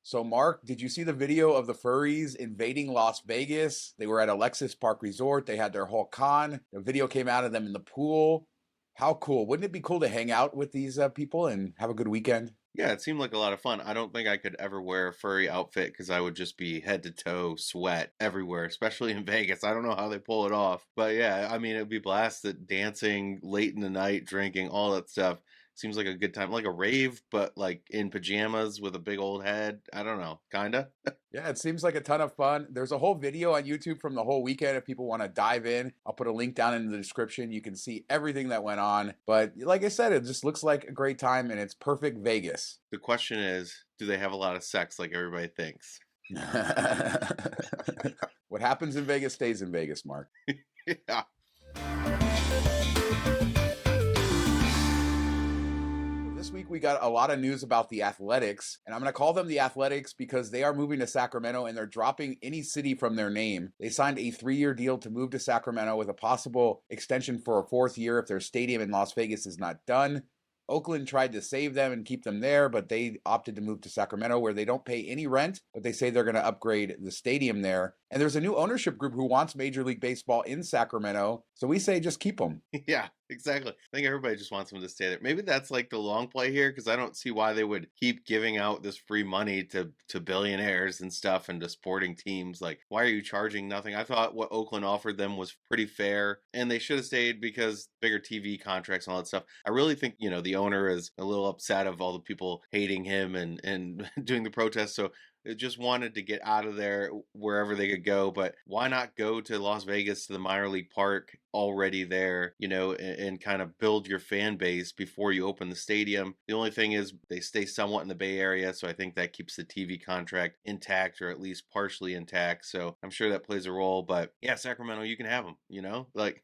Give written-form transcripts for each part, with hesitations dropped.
So, Mark, did you see the video of the furries invading Las Vegas? They were at Alexis Park Resort. They had their whole con. The video came out of them in the pool. How cool. Wouldn't it be cool to hang out with these people and have a good weekend? Yeah, it seemed like a lot of fun. I don't think I could ever wear a furry outfit because I would just be head to toe sweat everywhere, especially in Vegas. I don't know how they pull it off. But yeah, I mean, it'd be blasted dancing late in the night, drinking, all that stuff. Seems like a good time. Like a rave, but like in pajamas with a big old head. I don't know. Kinda. Yeah, it seems like a ton of fun. There's a whole video on YouTube from the whole weekend if people want to dive in. I'll put a link down in the description. You can see everything that went on. But like I said, it just looks like a great time and it's perfect Vegas. The question is, do they have a lot of sex like everybody thinks? What happens in Vegas stays in Vegas, Mark. Yeah. This week we got a lot of news about the Athletics, and I'm going to call them the Athletics because they are moving to Sacramento and they're dropping any city from their name. They signed a 3-year deal to move to Sacramento with a possible extension for a 4th year if their stadium in Las Vegas is not done. Oakland tried to save them and keep them there, but they opted to move to Sacramento where they don't pay any rent, but they say they're going to upgrade the stadium there. And there's a new ownership group who wants Major League Baseball in Sacramento, so we say just keep them. Yeah, exactly. I think everybody just wants them to stay there. Maybe that's like the long play here because I don't see why they would keep giving out this free money to billionaires and stuff and to sporting teams. Like, why are you charging nothing? I thought what Oakland offered them was pretty fair, and they should have stayed because bigger TV contracts and all that stuff. I really think, the owner is a little upset of all the people hating him and doing the protests. So they just wanted to get out of there wherever they could go. But why not go to Las Vegas to the minor league park already there, and kind of build your fan base before you open the stadium? The only thing is they stay somewhat in the Bay Area, so I think that keeps the TV contract intact or at least partially intact. So I'm sure that plays a role. But yeah, Sacramento, you can have them, like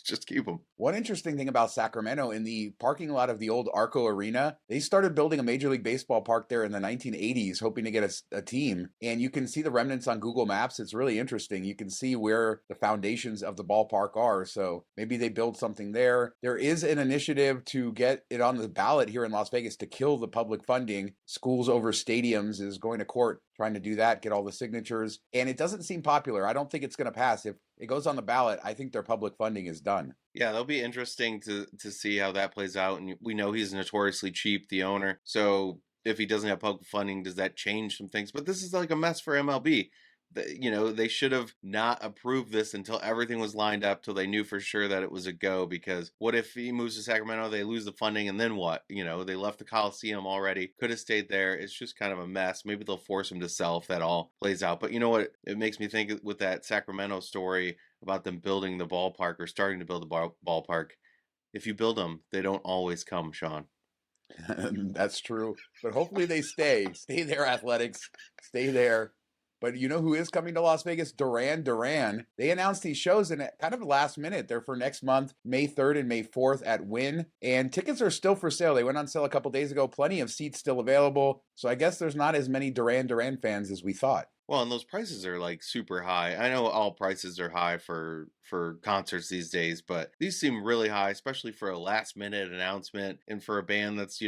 just keep them. One interesting thing about Sacramento, in the parking lot of the old Arco Arena, they started building a Major League Baseball park there in the 1980s, hoping to get a team. And you can see the remnants on Google Maps. It's really interesting. You can see where the foundations of the ballpark are. So maybe they build something there. There is an initiative to get it on the ballot here in Las Vegas to kill the public funding. Schools over stadiums is going to court trying to do that, get all the signatures. And it doesn't seem popular. I don't think it's going to pass. If it goes on the ballot, I think their public funding is done. Yeah, that'll be interesting to see how that plays out. And we know he's notoriously cheap, the owner. So if he doesn't have public funding, does that change some things? But this is like a mess for MLB. They should have not approved this until everything was lined up, till they knew for sure that it was a go. Because what if he moves to Sacramento, they lose the funding, and then what? They left the Coliseum already. Could have stayed there. It's just kind of a mess. Maybe they'll force him to sell if that all plays out. But you know what? It makes me think with that Sacramento story about them building the ballpark or starting to build the ballpark. If you build them, they don't always come, Sean. That's true. But hopefully they stay. Stay there, Athletics. Stay there. But you know who is coming to Las Vegas? Duran Duran. They announced these shows in kind of last minute. They're for next month, May 3rd and May 4th at Wynn. And tickets are still for sale. They went on sale a couple days ago. Plenty of seats still available. So I guess there's not as many Duran Duran fans as we thought. Well, and those prices are like super high. I know all prices are high for concerts these days, but these seem really high, especially for a last minute announcement and for a band that's,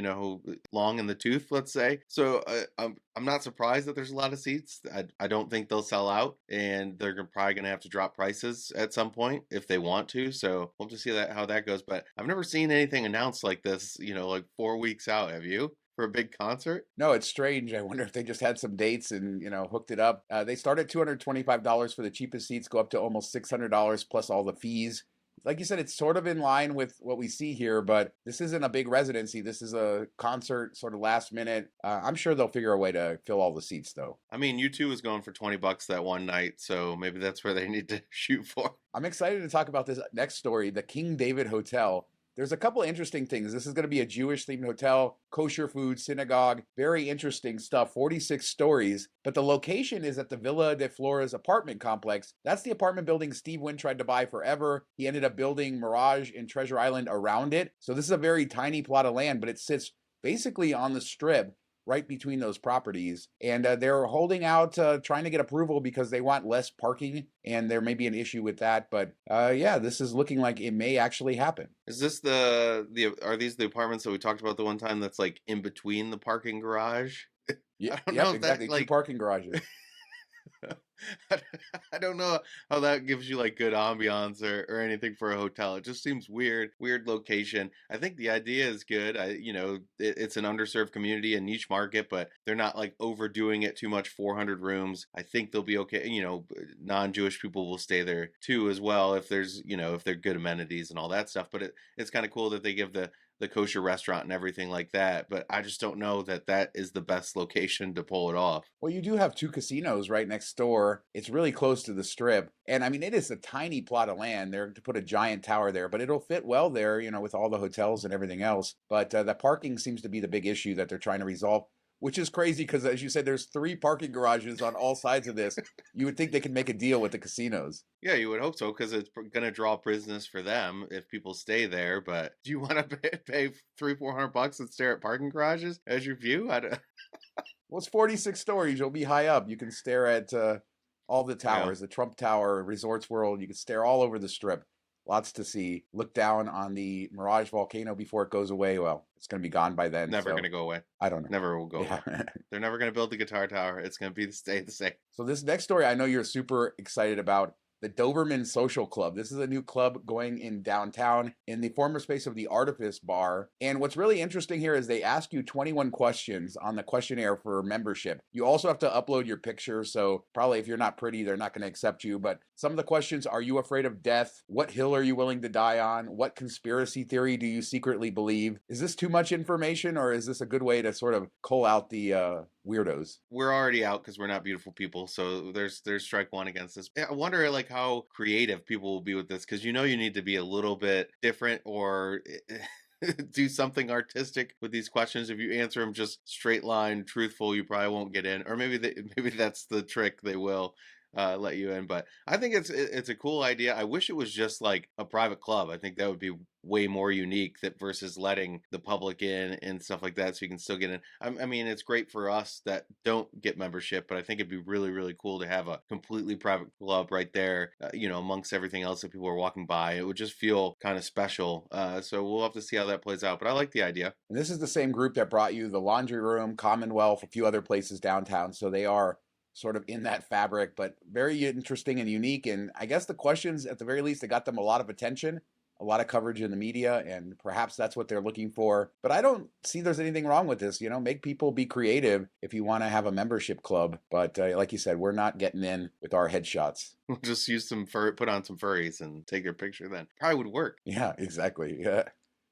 long in the tooth, let's say. So I'm not surprised that there's a lot of seats. I don't think they'll sell out, and they're probably going to have to drop prices at some point if they want to. So we'll have to see how that goes. But I've never seen anything announced like this, like 4 weeks out. Have you? For a big concert? No, it's strange. I wonder if they just had some dates and, hooked it up. They start at $225 for the cheapest seats, go up to almost $600 plus all the fees. Like you said, it's sort of in line with what we see here, but this isn't a big residency. This is a concert, sort of last minute. I'm sure they'll figure a way to fill all the seats, though. I mean, U2 was going for $20 that one night, so maybe that's where they need to shoot for. I'm excited to talk about this next story, the King David Hotel. There's a couple interesting things. This is going to be a Jewish-themed hotel, kosher food, synagogue, very interesting stuff, 46 stories. But the location is at the Villa de Flores apartment complex. That's the apartment building Steve Wynn tried to buy forever. He ended up building Mirage and Treasure Island around it. So this is a very tiny plot of land, but it sits basically on the strip right between those properties. And they're holding out, trying to get approval because they want less parking, and there may be an issue with that. But yeah, this is looking like it may actually happen. Is this are these the apartments that we talked about the one time that's like in between the parking garage? Yeah, I don't know yep, if that exactly. Two like parking garages. I I don't know how that gives you like good ambiance or anything for a hotel. It just seems weird location. I think the idea is good. It's an underserved community, a niche market, but they're not like overdoing it too much. 400 rooms. I think they'll be okay. Non-Jewish people will stay there too as well if if they're good amenities and all that stuff. But it's kind of cool that they give the kosher restaurant and everything like that. But I just don't know that that is the best location to pull it off. Well, you do have two casinos right next door. It's really close to the strip. And I mean, it is a tiny plot of land there to put a giant tower there, but it'll fit well there, with all the hotels and everything else. But the parking seems to be the big issue that they're trying to resolve, which is crazy because, as you said, there's three parking garages on all sides of this. You would think they could make a deal with the casinos. Yeah, you would hope so because it's going to draw business for them if people stay there. But do you want to pay 300-400 bucks and stare at parking garages as your view? I don't. Well, it's 46 stories. You'll be high up. You can stare at all the Yeah, towers, the Trump Tower, Resorts World. You can stare all over the strip. Lots to see. Look down on the Mirage volcano before it goes away. Well, it's going to be gone by then. never So going to go away. I don't know. Never will go away. Yeah. They're never going to build the guitar tower. It's going to stay the same. So this next story, I know you're super excited about. The Doberman Social Club. This is a new club going in downtown in the former space of the Artifice Bar. And what's really interesting here is they ask you 21 questions on the questionnaire for membership. You also have to upload your picture. So probably if you're not pretty, they're not going to accept you. But some of the questions: are you afraid of death? What hill are you willing to die on? What conspiracy theory do you secretly believe? Is this too much information, or is this a good way to sort of cull out the weirdos? We're already out because we're not beautiful people, so there's strike one against this. I wonder like how creative people will be with this because you need to be a little bit different or do something artistic with these questions. If you answer them just straight line, truthful, you probably won't get in. Or maybe that's the trick. They will let you in. But I think it's a cool idea. I wish it was just like a private club. I think that would be way more unique that versus letting the public in and stuff like that, so you can still get in. I mean, it's great for us that don't get membership, but I think it'd be really, really cool to have a completely private club right there, amongst everything else that people are walking by. It would just feel kind of special. So we'll have to see how that plays out. But I like the idea. And this is the same group that brought you the Laundry Room, Commonwealth, a few other places downtown. So they are sort of in that fabric, but very interesting and unique. And I guess the questions, at the very least, they got them a lot of attention, a lot of coverage in the media, and perhaps that's what they're looking for. But I don't see there's anything wrong with this. Make people be creative if you want to have a membership club. But like you said, we're not getting in with our headshots. We'll just use put on some furries and take your picture then. Probably would work. Yeah, exactly. Yeah.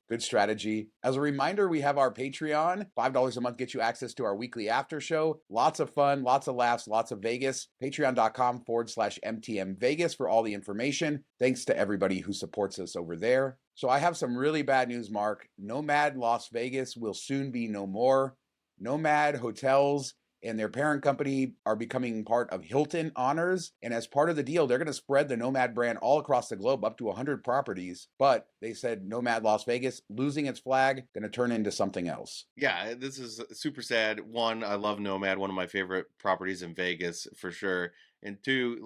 Good strategy. As a reminder, we have our Patreon. $5 a month gets you access to our weekly after show. Lots of fun, lots of laughs, lots of Vegas. Patreon.com/MTM Vegas for all the information. Thanks to everybody who supports us over there. So I have some really bad news, Mark. NoMad Las Vegas will soon be no more. NoMad Hotels and their parent company are becoming part of Hilton Honors. And as part of the deal, they're going to spread the NoMad brand all across the globe, up to 100 properties. But they said NoMad Las Vegas, losing its flag, going to turn into something else. Yeah, this is super sad. One, I love NoMad, one of my favorite properties in Vegas for sure. And two,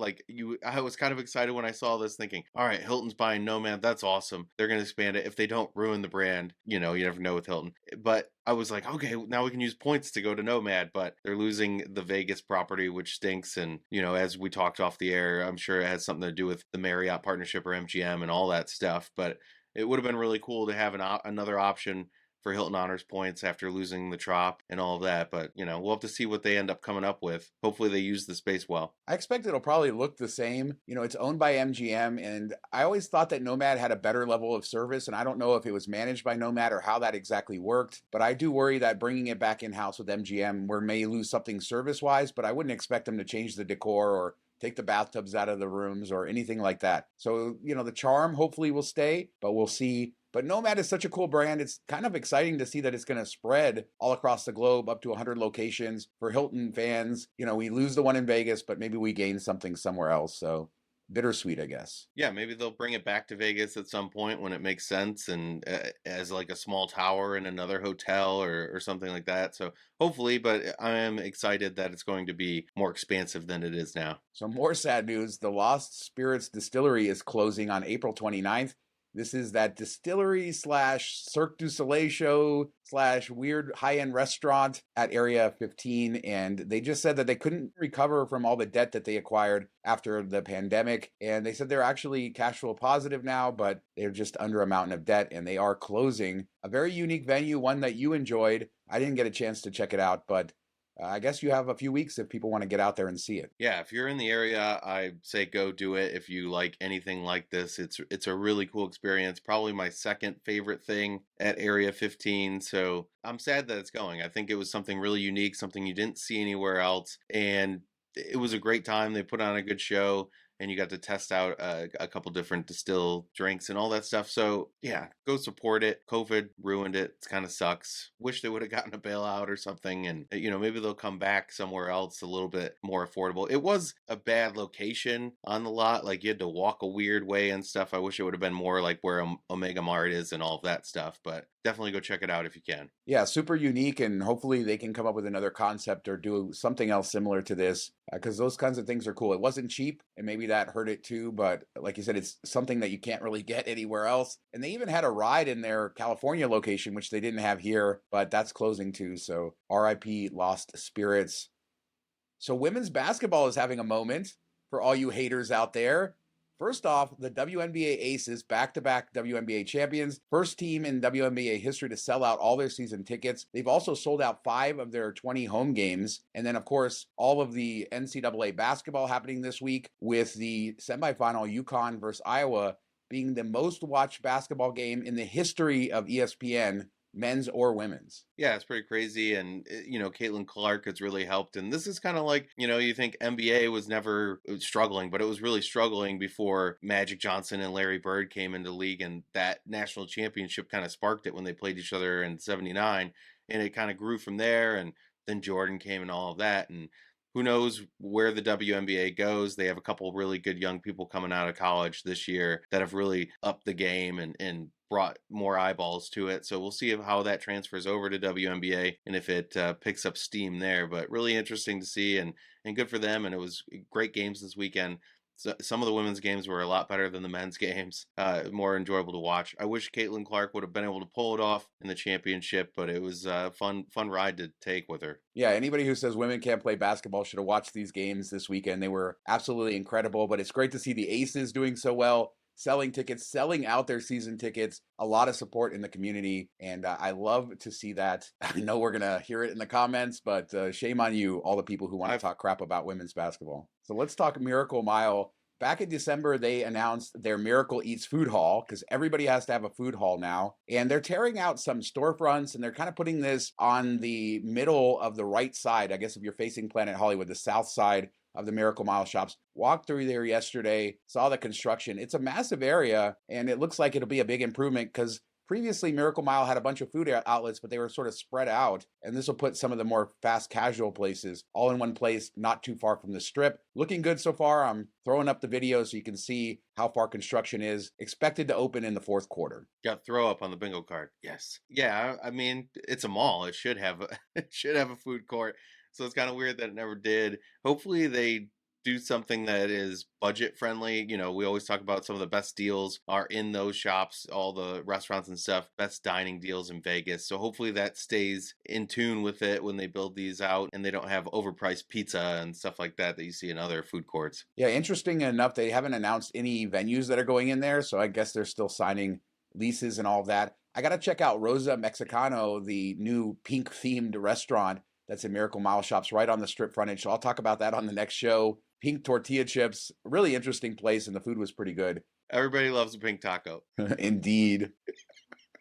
I was kind of excited when I saw this, thinking, all right, Hilton's buying NoMad. That's awesome. They're going to expand it. If they don't ruin the brand, you never know with Hilton. But I was like, okay, now we can use points to go to NoMad, but they're losing the Vegas property, which stinks. And, as we talked off the air, I'm sure it has something to do with the Marriott partnership or MGM and all that stuff. But it would have been really cool to have another option for Hilton Honors points after losing the Trop and all of that. But, we'll have to see what they end up coming up with. Hopefully they use the space well. I expect it'll probably look the same. It's owned by MGM, and I always thought that NoMad had a better level of service, and I don't know if it was managed by NoMad or how that exactly worked, but I do worry that bringing it back in-house with MGM, we may lose something service-wise, but I wouldn't expect them to change the decor or take the bathtubs out of the rooms or anything like that. So, the charm hopefully will stay, but we'll see. But NoMad is such a cool brand. It's kind of exciting to see that it's going to spread all across the globe, up to 100 locations for Hilton fans. We lose the one in Vegas, but maybe we gain something somewhere else. So bittersweet, I guess. Yeah, maybe they'll bring it back to Vegas at some point when it makes sense, and as like a small tower in another hotel or something like that. So hopefully, but I am excited that it's going to be more expansive than it is now. So more sad news. The Lost Spirits Distillery is closing on April 29th. This is that Distillery slash Cirque du Soleil show slash weird high-end restaurant at Area 15. And they just said that they couldn't recover from all the debt that they acquired after the pandemic. And they said they're actually cash flow positive now, but they're just under a mountain of debt and they are closing. A very unique venue, one that you enjoyed. I didn't get a chance to check it out, but I guess you have a few weeks if people want to get out there and see it. Yeah, if you're in the area, I say go do it. If you like anything like this, it's a really cool experience. Probably my second favorite thing at Area 15. So I'm sad that it's going. I think it was something really unique, something you didn't see anywhere else. And it was a great time. They put on a good show. And you got to test out a couple different distilled drinks and all that stuff. So yeah, go support it. COVID ruined it. It kind of sucks. Wish they would have gotten a bailout or something. And, maybe they'll come back somewhere else a little bit more affordable. It was a bad location on the lot. Like you had to walk a weird way and stuff. I wish it would have been more like where Omega Mart is and all of that stuff. But definitely go check it out if you can. Yeah, super unique, and hopefully they can come up with another concept or do something else similar to this, because those kinds of things are cool. It wasn't cheap, and maybe that hurt it too, but like you said, it's something that you can't really get anywhere else. And they even had a ride in their California location, which they didn't have here, but that's closing too, so RIP Lost Spirits. So women's basketball is having a moment for all you haters out there. First off, the WNBA Aces, back-to-back WNBA champions, first team in WNBA history to sell out all their season tickets. They've also sold out 5 of their 20 home games. And then, of course, all of the NCAA basketball happening this week, with the semifinal UConn versus Iowa being the most watched basketball game in the history of ESPN, men's or women's. Yeah, it's pretty crazy. And, Caitlin Clark has really helped. And this is kind of like, you think NBA was never struggling, but it was really struggling before Magic Johnson and Larry Bird came into the league. And that national championship kind of sparked it when they played each other in '79. And it kind of grew from there. And then Jordan came and all of that. And who knows where the WNBA goes. They have a couple really good young people coming out of college this year that have really upped the game and brought more eyeballs to it. So we'll see how that transfers over to WNBA and if it picks up steam there. But really interesting to see and good for them. And it was great games this weekend. So some of the women's games were a lot better than the men's games, more enjoyable to watch. I wish Caitlin Clark would have been able to pull it off in the championship, but it was a fun ride to take with her. Yeah, anybody who says women can't play basketball should have watched these games this weekend. They were absolutely incredible, but it's great to see the Aces doing so well, selling tickets, selling out their season tickets, a lot of support in the community, and I love to see that. I know we're going to hear it in the comments, but shame on you, all the people who want to talk crap about women's basketball. So let's talk Miracle Mile. Back in December, they announced their Miracle Eats food hall, because everybody has to have a food hall now. And they're tearing out some storefronts, and they're kind of putting this on the middle of the right side. I guess if you're facing Planet Hollywood, the south side of the Miracle Mile shops. Walked through there yesterday, saw the construction. It's a massive area, and it looks like it'll be a big improvement, because previously Miracle Mile had a bunch of food outlets, but they were sort of spread out. And this will put some of the more fast casual places all in one place, not too far from the strip. Looking good so far. I'm throwing up the video so you can see how far construction is. Expected to open in the fourth quarter. Got throw up on the bingo card. Yes. Yeah, I mean, it's a mall. It should have a food court. So it's kind of weird that it never did. Hopefully they do something that is budget friendly. We always talk about some of the best deals are in those shops, all the restaurants and stuff, best dining deals in Vegas. So hopefully that stays in tune with it when they build these out and they don't have overpriced pizza and stuff like that you see in other food courts. Yeah, interesting enough, they haven't announced any venues that are going in there. So I guess they're still signing leases and all of that. I got to check out Rosa Mexicano, the new pink themed restaurant that's in Miracle Mile shops right on the strip frontage. So I'll talk about that on the next show. Pink tortilla chips, really interesting place, and the food was pretty good. Everybody loves a pink taco. Indeed.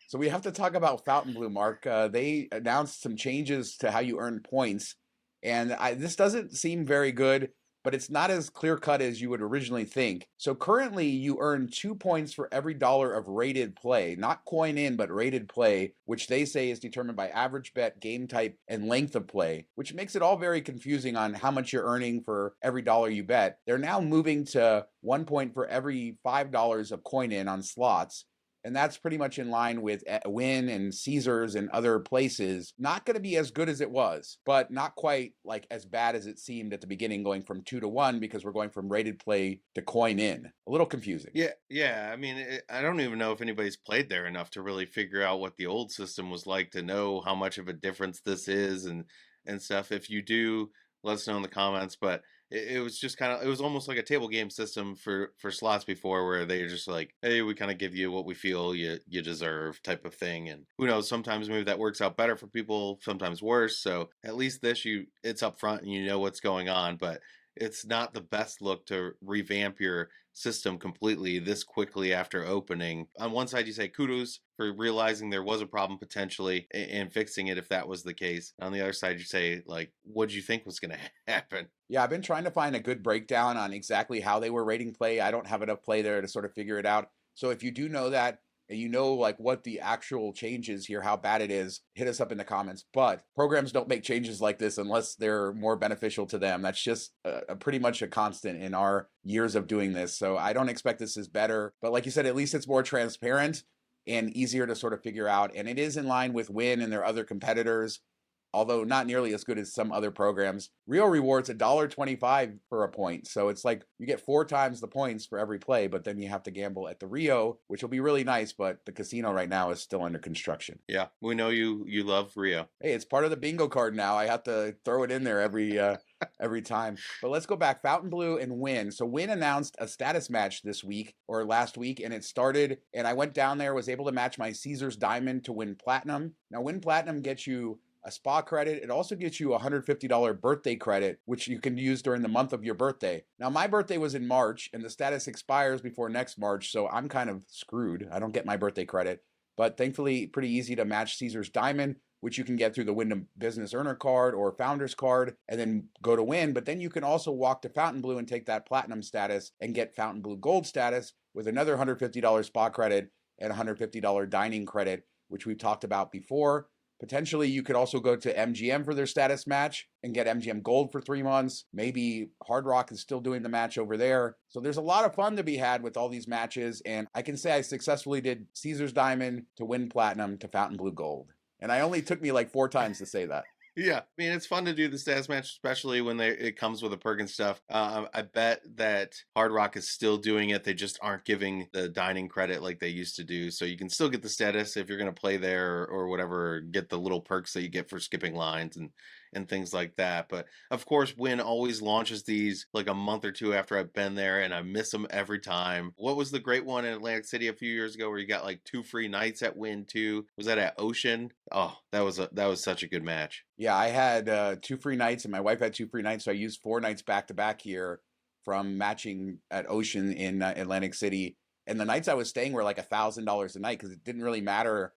So we have to talk about Fontainebleau, Mark. They announced some changes to how you earn points, and this doesn't seem very good, but it's not as clear-cut as you would originally think. So currently, you earn 2 points for every dollar of rated play, not coin in, but rated play, which they say is determined by average bet, game type, and length of play, which makes it all very confusing on how much you're earning for every dollar you bet. They're now moving to 1 point for every $5 of coin in on slots, And that's pretty much in line with Wynn and Caesars and other places. Not going to be as good as it was, but not quite like as bad as it seemed at the beginning, going from 2-1 because we're going from rated play to coin in. A little confusing. Yeah. I mean, I don't even know if anybody's played there enough to really figure out what the old system was like to know how much of a difference this is and stuff. If you do, let us know in the comments. But it was just kind of, it was almost like a table game system for slots before, where they're just like, hey, we kind of give you what we feel you deserve type of thing. And who knows, sometimes maybe that works out better for people, sometimes worse. So at least this, it's up front and you know what's going on. But it's not the best look to revamp your system completely this quickly after opening. On one side, you say kudos for realizing there was a problem potentially and fixing it if that was the case. On the other side, you say, like, what did you think was going to happen? Yeah, I've been trying to find a good breakdown on exactly how they were rating play. I don't have enough play there to sort of figure it out. So if you do know that, and you know like what the actual change is here, how bad it is, hit us up in the comments. But programs don't make changes like this unless they're more beneficial to them. That's just pretty much a constant in our years of doing this. So I don't expect this is better. But like you said, at least it's more transparent and easier to sort of figure out. And it is in line with Wynn and their other competitors, although not nearly as good as some other programs. Real rewards $1.25 for a point. So it's like you get 4 times the points for every play, but then you have to gamble at the Rio, which will be really nice, but the casino right now is still under construction. Yeah, we know you love Rio. Hey, it's part of the bingo card now. I have to throw it in there every time. But let's go back. Fontainebleau and Wynn. So Wynn announced a status match this week or last week, and it started, and I went down there, was able to match my Caesars Diamond to win Platinum. Now, Win Platinum gets you a spa credit. It also gets you a $150 birthday credit, which you can use during the month of your birthday. Now, my birthday was in March, and the status expires before next March, so I'm kind of screwed. I don't get my birthday credit, but thankfully, pretty easy to match Caesars Diamond, which you can get through the Wyndham Business Earner card or Founders card, and then go to Win. But then you can also walk to Fontainebleau and take that Platinum status and get Fontainebleau Gold status with another $150 spa credit and $150 dining credit, which we've talked about before. Potentially, you could also go to MGM for their status match and get MGM Gold for 3 months. Maybe Hard Rock is still doing the match over there. So there's a lot of fun to be had with all these matches. And I can say I successfully did Caesars Diamond to Win Platinum to Fontainebleau Gold. And I only took me like 4 times to say that. Yeah, I mean, it's fun to do the status match, especially when it comes with a perk and stuff. I bet that Hard Rock is still doing it. They just aren't giving the dining credit like they used to do. So you can still get the status if you're going to play there or whatever, get the little perks that you get for skipping lines and things like that. But of course, Wynn always launches these like a month or 2 after I've been there, and I miss them every time. What was the great one in Atlantic City a few years ago where you got like 2 free nights at Wynn too? Was that at Ocean? Oh, that was such a good match. Yeah, I had 2 free nights, and my wife had 2 free nights, so I used 4 nights back to back here from matching at Ocean in Atlantic City. And the nights I was staying were like $1,000 a night because it didn't really matter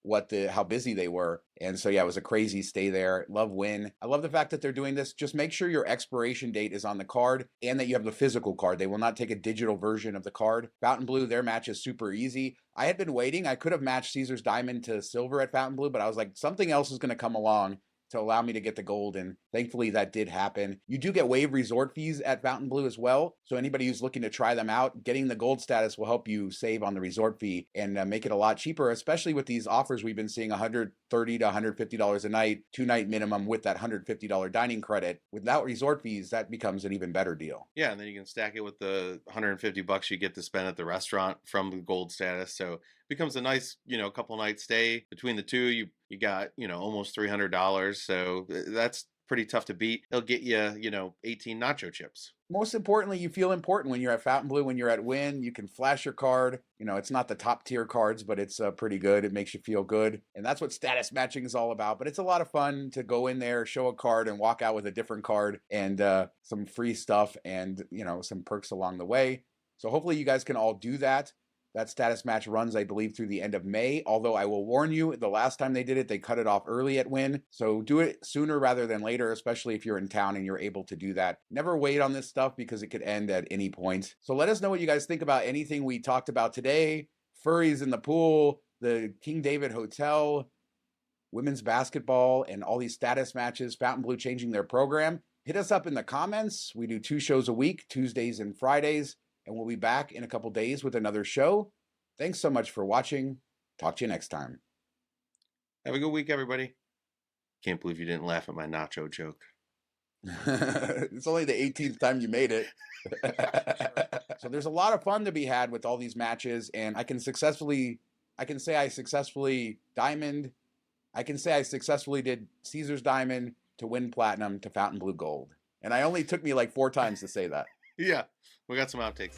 how busy they were. And so, yeah, it was a crazy stay there. Love Wynn. I love the fact that they're doing this. Just make sure your expiration date is on the card and that you have the physical card. They will not take a digital version of the card. Fontainebleau, their match is super easy. I had been waiting. I could have matched Caesars Diamond to Silver at Fontainebleau, but I was like, something else is going to come along to allow me to get the gold, and thankfully that did happen. You do get waived resort fees at Fontainebleau as well, so anybody who's looking to try them out, getting the gold status will help you save on the resort fee and make it a lot cheaper, especially with these offers we've been seeing $130 to $150 a night, 2-night minimum with that $150 dining credit. Without resort fees, that becomes an even better deal. Yeah, and then you can stack it with the $150 you get to spend at the restaurant from the gold status, so becomes a nice, couple night stay. Between the two, you got, almost $300. So that's pretty tough to beat. They'll get you, 18 nacho chips. Most importantly, you feel important when you're at Fontainebleau, when you're at Wynn. You can flash your card. It's not the top tier cards, but it's pretty good. It makes you feel good. And that's what status matching is all about. But it's a lot of fun to go in there, show a card, and walk out with a different card and some free stuff and, some perks along the way. So hopefully you guys can all do that. That status match runs, I believe, through the end of May. Although I will warn you, the last time they did it, they cut it off early at Wynn. So do it sooner rather than later, especially if you're in town and you're able to do that. Never wait on this stuff because it could end at any point. So let us know what you guys think about anything we talked about today. Furries in the pool, the King David Hotel, women's basketball, and all these status matches, Fontainebleau changing their program. Hit us up in the comments. We do 2 shows a week, Tuesdays and Fridays. And we'll be back in a couple days with another show. Thanks so much for watching. Talk to you next time. Have a good week, everybody. Can't believe you didn't laugh at my nacho joke. It's only the 18th time you made it. So there's a lot of fun to be had with all these matches, and I can say I successfully diamond. I can say I successfully did Caesar's Diamond to win platinum to Fontainebleau Gold. And I only took me like 4 times to say that. Yeah, we got some outtakes.